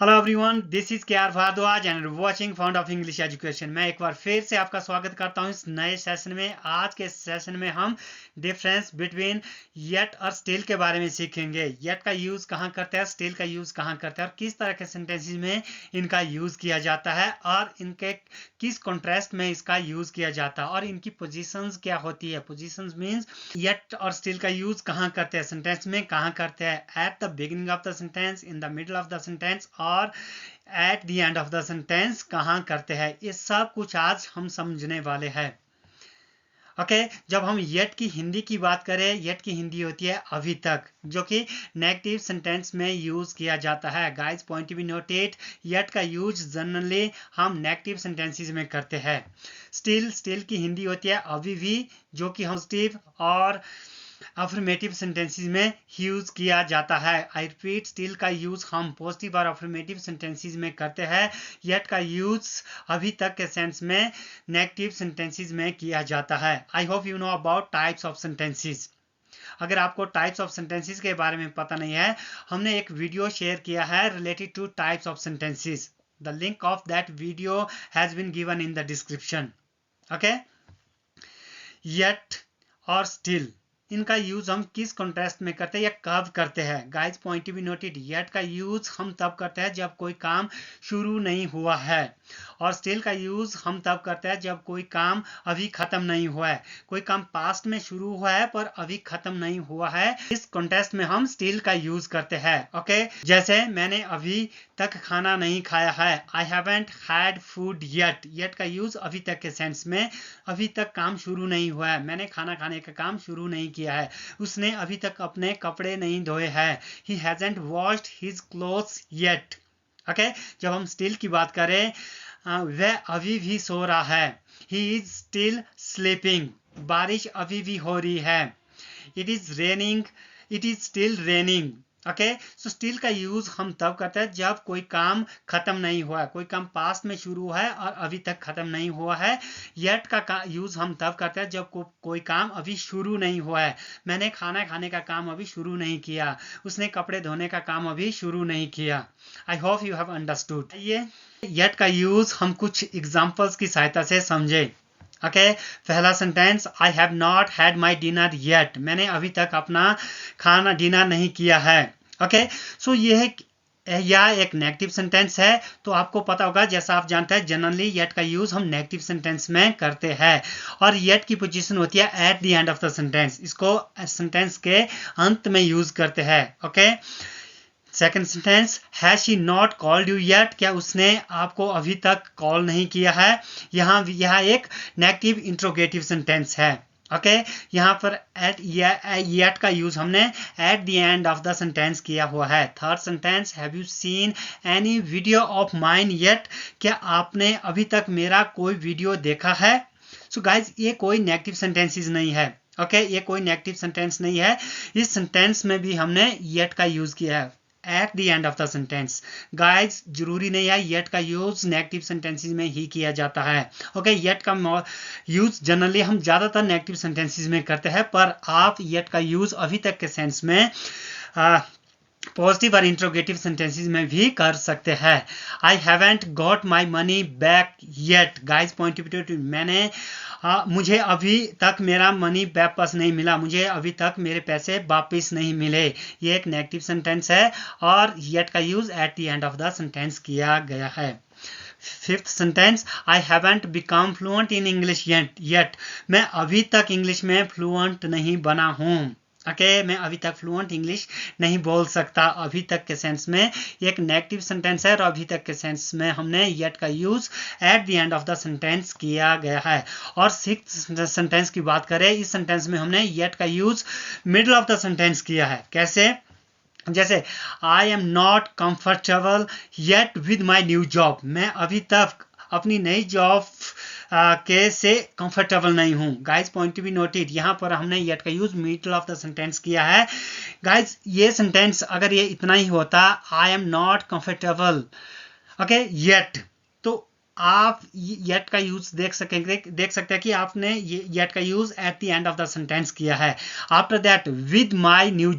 Hello everyone, this is K R Bhardwaj and watching found of English education. मैं एक बार फिर से आपका स्वागत करता हूं इस नए सेशन में। आज के सेशन में हम डिफरेंस बिटवीन येट और स्टिल के बारे में सीखेंगे। येट का यूज कहाँ करते हैं, स्टिल का यूज कहाँ करते हैं और किस तरह के सेंटेंसेस में इनका यूज किया जाता है और इनके किस कॉन्ट्रास्ट में इसका यूज किया जाता है और इनकी पोजीशंस क्या होती है। पोजीशंस मींस येट और स्टिल का यूज कहाँ करते हैं, सेंटेंस में कहाँ करते हैं, at the beginning of the sentence, in the middle of the sentence और at the end of the sentence कहाँ करते हैं। ये सब कुछ आज हम समझने वाले हैं। ओके जब हम येट की हिंदी की बात करें, येट की हिंदी होती है अभी तक, जो कि नेगेटिव सेंटेंस में यूज किया जाता है। Guys point to be noted, yet का यूज जनरली हम नेगेटिव सेंटेंसेस में करते हैं। स्टिल की हिंदी होती है अभी भी, जो कि हम पॉजिटिव और अफर्मेटिव सेंटेंसेस में यूज किया जाता है। आई रिपीट, स्टिल का यूज हम पॉजिटिव और अफर्मेटिव सेंटेंसेस में करते हैं। येट का यूज अभी तक के सेंस में नेगेटिव सेंटेंसेस में किया जाता है। आई hope you know about types of sentences. अगर आपको टाइप्स ऑफ सेंटेंसेस के बारे में पता नहीं है, हमने एक वीडियो शेयर किया है related to types of sentences. The link of that video has been given in the description. Okay, yet और स्टिल, इनका यूज हम किस कॉन्टेक्स्ट में करते हैं या कब करते हैं। Guys point to be noted, yet का यूज हम तब करते हैं जब कोई काम शुरू नहीं हुआ है और स्टिल का यूज हम तब करते हैं जब कोई काम अभी खत्म नहीं हुआ है। कोई काम पास्ट में शुरू हुआ है पर अभी खत्म नहीं हुआ है, इस कॉन्टेक्स्ट में हम स्टिल का यूज करते हैं। ओके, जैसे मैंने अभी तक खाना नहीं खाया है, I haven't had food yet. Yet का यूज अभी तक के सेंस में, अभी तक काम शुरू नहीं हुआ है, मैंने खाना खाने का काम शुरू नहीं किया है, उसने अभी तक अपने कपड़े नहीं धोए हैं, he hasn't washed his clothes yet. Okay, जब हम स्टिल की बात करें, वह अभी भी सो रहा है, ही इज स्टिल स्लीपिंग। बारिश अभी भी हो रही है, it is raining, it is still raining. Okay, so still का यूज हम तब करते हैं जब कोई काम खत्म नहीं हुआ है, कोई काम पास्ट में शुरू है और अभी तक खत्म नहीं हुआ है। येट का यूज हम तब करते हैं जब कोई काम अभी शुरू नहीं हुआ है, मैंने खाना खाने का काम अभी शुरू नहीं किया, उसने कपड़े धोने का काम अभी शुरू नहीं किया। आई होप यू हैव अंडरस्टूड। ये येट का यूज हम कुछ एग्जांपल्स की सहायता से समझे। ओके, पहला sentence, I have not had my dinner yet. मैंने अभी तक अपना खाना डिनर नहीं किया है। ओके, सो ये है या एक नेगेटिव सेंटेंस है, तो आपको पता होगा, जैसा आप जानते हैं जनरली येट का यूज हम नेगेटिव सेंटेंस में करते हैं और येट की पोजीशन होती है eight the end of the sentence. इसको सेंटेंस के अंत में यूज करते हैं। Okay, second sentence, has she not called you yet. क्या उसने आपको अभी तक कॉल नहीं किया है। यहाँ एक नेगेटिव इंट्रोगेटिव सेंटेंस है। ओके, यहाँ पर एट येट का यूज हमने eight the end of the sentence किया हुआ है। Third sentence, have you seen any video of mine yet. क्या आपने अभी तक मेरा कोई वीडियो देखा है। सो गाइज, ये कोई नेगेटिव सेंटेंसेस नहीं है। ओके, ये कोई नेगेटिव सेंटेंस नहीं है। इस सेंटेंस में भी हमने येट का यूज किया है eight the end of the sentence. Guys, जरूरी नहीं है येट का यूज नेगेटिव सेंटेंसेस में ही किया जाता है। ओके, येट का यूज जनरली हम ज्यादातर नेगेटिव सेंटेंसेस में करते हैं, पर आप येट का यूज अभी तक के सेंस में पॉजिटिव और इंट्रोगेटिव सेंटेंसेस में भी कर सकते हैं। I haven't got my money back yet. Guys point two, मैंने मुझे अभी तक मेरा मनी वापस नहीं मिला, मुझे अभी तक मेरे पैसे वापस नहीं मिले। ये एक नेगेटिव सेंटेंस है और येट का use eight the end of the sentence किया गया है। Fifth sentence, I haven't become fluent in English yet. मैं अभी तक इंग्लिश में फ्लुएंट नहीं बना हूँ। ओके, मैं अभी तक फ्लुएंट इंग्लिश नहीं बोल सकता। अभी तक के सेंस में एक नेगेटिव सेंटेंस है और अभी तक के सेंस में हमने येट का use eight the end of the sentence किया गया है। और सिक्स्थ सेंटेंस की बात करें, इस सेंटेंस में हमने येट का use middle of the sentence किया है। कैसे, जैसे I am not comfortable yet with my new job. मैं अभी तक अपनी नई जॉब के से कंफर्टेबल नहीं हूँ। Guys point to be noted, यहाँ पर हमने येट का use middle of the sentence किया है। गाइज, ये सेंटेंस अगर ये इतना ही होता, I am not comfortable okay yet, तो आप येट का यूज देख सकते हैं कि आपने येट का use eight the end of the sentence किया है। After that with my new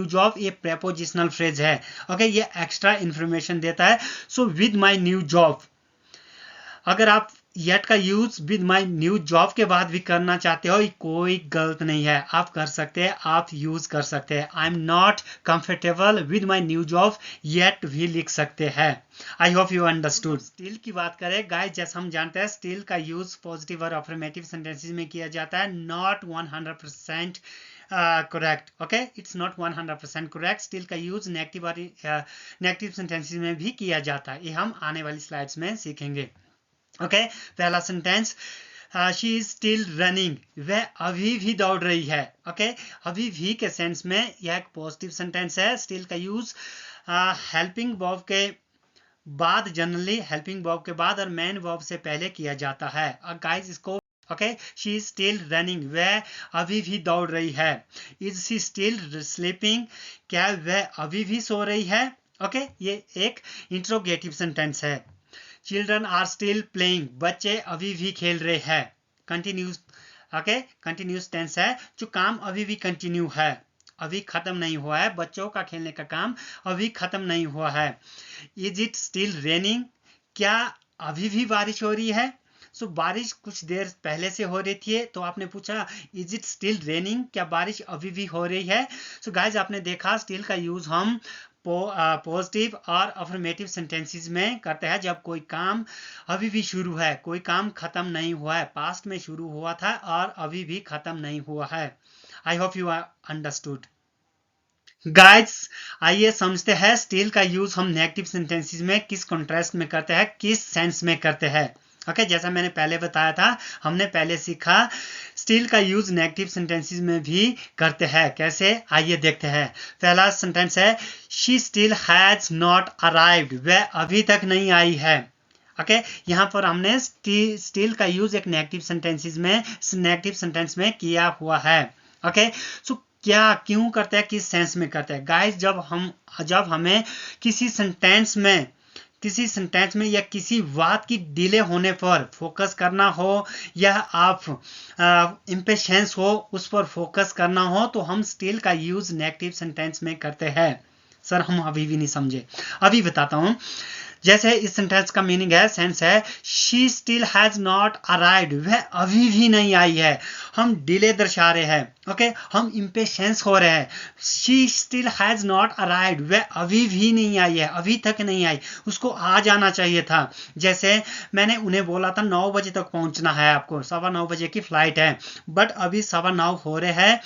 job ये प्रेपोजिशनल फ्रेज है। ओके, ये एक्स्ट्रा इंफॉर्मेशन देता है। So with my new job, अगर आप येट का use with my new job के बाद भी करना चाहते हो, कोई गलत नहीं है, आप कर सकते हैं, आप यूज कर सकते हैं। I am not comfortable with my new job yet भी लिख सकते हैं। आई होप यू अंडरस्टूड। स्टिल की बात करें गाइस, जैसे हम जानते हैं स्टिल का यूज पॉजिटिव और अफर्मेटिव सेंटेंसेस में किया जाता है। Not 100% correct. Okay, it's not 100% correct. Still का यूज नेगेटिव और नेगेटिव सेंटेंसेस में भी किया जाता है। ये हम आने वाली स्लाइड्स में सीखेंगे। ओके, पहला sentence, she is still running, वह अभी भी दौड़ रही है। ओके, अभी भी के सेंस में यह एक पॉजिटिव सेंटेंस है। स्टिल का यूज हेल्पिंग वर्ब के बाद, जनरली हेल्पिंग वर्ब के बाद और मेन वर्ब से पहले किया जाता है। गाइस इसको okay, she is still running, वह अभी भी दौड़ रही है। इज शी स्टिल स्लीपिंग, क्या वह अभी भी सो रही है। ओके, ये एक इंट्रोगेटिव सेंटेंस है। चिल्ड्रन आर स्टिल प्लेइंग, बच्चे अभी भी खेल रहे हैं। कंटिन्यूस, ओके, कंटिन्यूस टेंस है, जो काम अभी भी कंटिन्यू है, अभी खत्म नहीं हुआ है। बच्चों का खेलने का काम अभी खत्म नहीं हुआ है। इज इट स्टिल रेनिंग, क्या अभी भी बारिश हो रही है। सो बारिश कुछ देर पहले से हो रही थी, तो आपने पूछा इज इट स्टिल रेनिंग, क्या बारिश अभी भी हो रही है। सो गाइज आपने देखा स्टिल का यूज हम पॉजिटिव और अफर्मेटिव सेंटेंसेस में करते हैं जब कोई काम अभी भी शुरू है, कोई काम खत्म नहीं हुआ है, पास्ट में शुरू हुआ था और अभी भी खत्म नहीं हुआ है। आई होप यू अंडरस्टूड। गाइस आइए समझते हैं स्टिल का यूज हम नेगेटिव सेंटेंसेस में किस कॉन्ट्रास्ट में करते हैं, किस सेंस में करते हैं। ओके, जैसा मैंने पहले बताया था, हमने पहले सीखा स्टिल का यूज नेगेटिव सेंटेंसेस में भी करते हैं। कैसे, आइए देखते हैं। पहला सेंटेंस है, she still has not arrived, वह अभी तक नहीं आई है। ओके, यहाँ पर हमने स्टिल का यूज एक नेगेटिव सेंटेंस में किया हुआ है। ओके, सो क्या क्यों करते हैं, किस सेंस में करते हैं। गाइस जब हमें किसी सेंटेंस में या किसी बात की डिले होने पर फोकस करना हो, या आप इम्पेशेंस हो उस पर फोकस करना हो, तो हम स्टिल का यूज नेगेटिव सेंटेंस में करते हैं। सर हम अभी भी नहीं समझे, अभी बताता हूं। जैसे इस सेंटेंस का मीनिंग है, सेंस है, she still has not arrived, वह अभी भी नहीं आई है। हम डिले दर्शा रहे हैं। ओके, हम इम्पेशेंस हो रहे हैं। She still has not arrived, वह अभी भी नहीं आई है, अभी तक नहीं आई, उसको आ जाना चाहिए था। जैसे मैंने उन्हें बोला था 9 बजे तक पहुंचना है, आपको 9:15 बजे की फ्लाइट है, बट अभी 9:15 हो रहे हैं,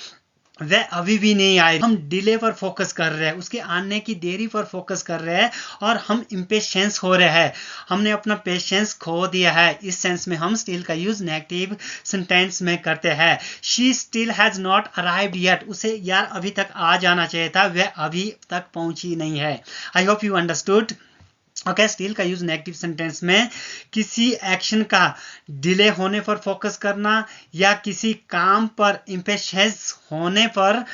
वह अभी भी नहीं आए। हम डिले पर फोकस कर रहे हैं, उसके आने की देरी पर फोकस कर रहे हैं और हम इम्पेशेंस हो रहे हैं, हमने अपना पेशेंस खो दिया है। इस सेंस में हम स्टिल का यूज नेगेटिव सेंटेंस में करते हैं। She still has not arrived yet, उसे यार अभी तक आ जाना चाहिए था, वह अभी तक पहुंची नहीं है। आई hope you understood. Okay, still का यूज नेगेटिव सेंटेंस में किसी एक्शन का डिले होने पर फोकस करना या किसी काम पर इम्पेशेंस होने पर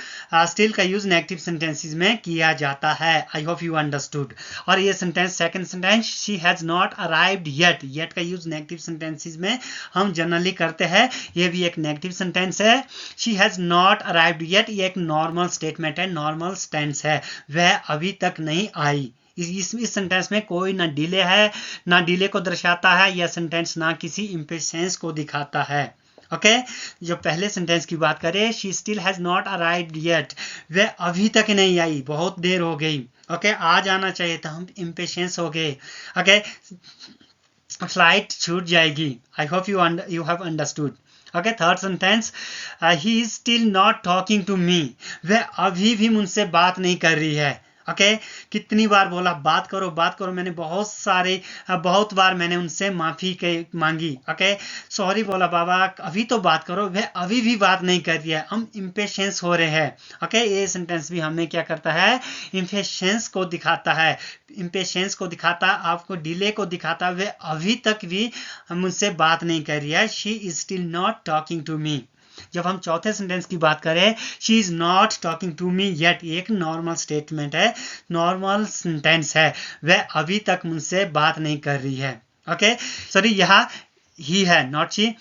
स्टिल का यूज नेगेटिव सेंटेंसेस में किया जाता है। आई होप यू अंडरस्टूड। और ये sentence, second sentence, she has not arrived yet का यूज नेगेटिव सेंटेंसेस में हम जनरली करते हैं। ये भी एक नेगेटिव सेंटेंस है। She has not arrived yet, ये एक नॉर्मल स्टेटमेंट है, नॉर्मल टेंस है, वह अभी तक नहीं आई। इस सेंटेंस में कोई ना डिले है, ना डिले को दर्शाता है, यह सेंटेंस ना किसी इम्पेशेंस को दिखाता है। ओके, जो पहले सेंटेंस की बात करें, she still has not arrived yet, वह अभी तक नहीं आई, बहुत देर हो गई। ओके, आ जाना चाहिए था, हम इम्पेशेंस हो गए। ओके, फ्लाइट छूट जाएगी। I hope you have understood. Okay, third sentence, he is still not talking to me, वह अभी भी मुझसे बात नहीं कर रही है। ओके, कितनी बार बोला बात करो, मैंने बहुत बार मैंने उनसे माफी मांगी। ओके, सॉरी बोला बाबा, अभी तो बात करो, वह अभी भी बात नहीं कर रही है, हम इम्पेशेंस हो रहे हैं। ओके, ये सेंटेंस भी हमें क्या करता है, इम्पेशेंस को दिखाता है, आपको डिले को दिखाता है, वह अभी तक भी मुझसे बात नहीं कर रही है। She is still not talking to me. जब हम चौथे सेंटेंस की बात करें, she is not talking to me yet, एक नॉर्मल स्टेटमेंट है, नॉर्मल सेंटेंस है, वह अभी तक मुझसे बात नहीं कर रही है। ओके सॉरी, यहाँ ही है, not she.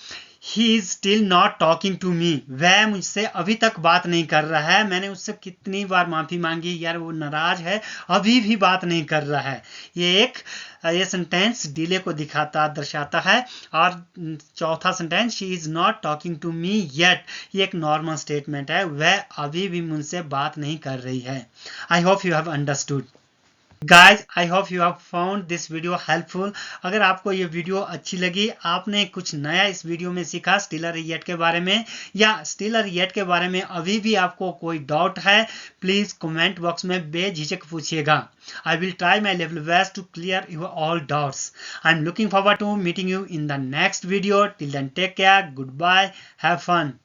He is still not talking to me, वह मुझसे अभी तक बात नहीं कर रहा है। मैंने उससे कितनी बार माफी मांगी यार, वो नाराज है, अभी भी बात नहीं कर रहा है। ये सेंटेंस डिले को दर्शाता है। और चौथा sentence, she is not talking to me yet, ये एक नॉर्मल स्टेटमेंट है, वह अभी भी मुझसे बात नहीं कर रही है। आई hope you have understood. Guys, I hope you have found this video helpful. अगर आपको ये वीडियो अच्छी लगी, आपने कुछ नया इस वीडियो में सीखा स्टीलर येट के बारे में, या स्टीलर येट के बारे में अभी भी आपको कोई डाउट है, प्लीज कमेंट बॉक्स में बेझिझक पूछिएगा। I will try my level best to clear your all doubts. I'm looking forward to meeting you in the next video. Till then, take care, goodbye, have fun.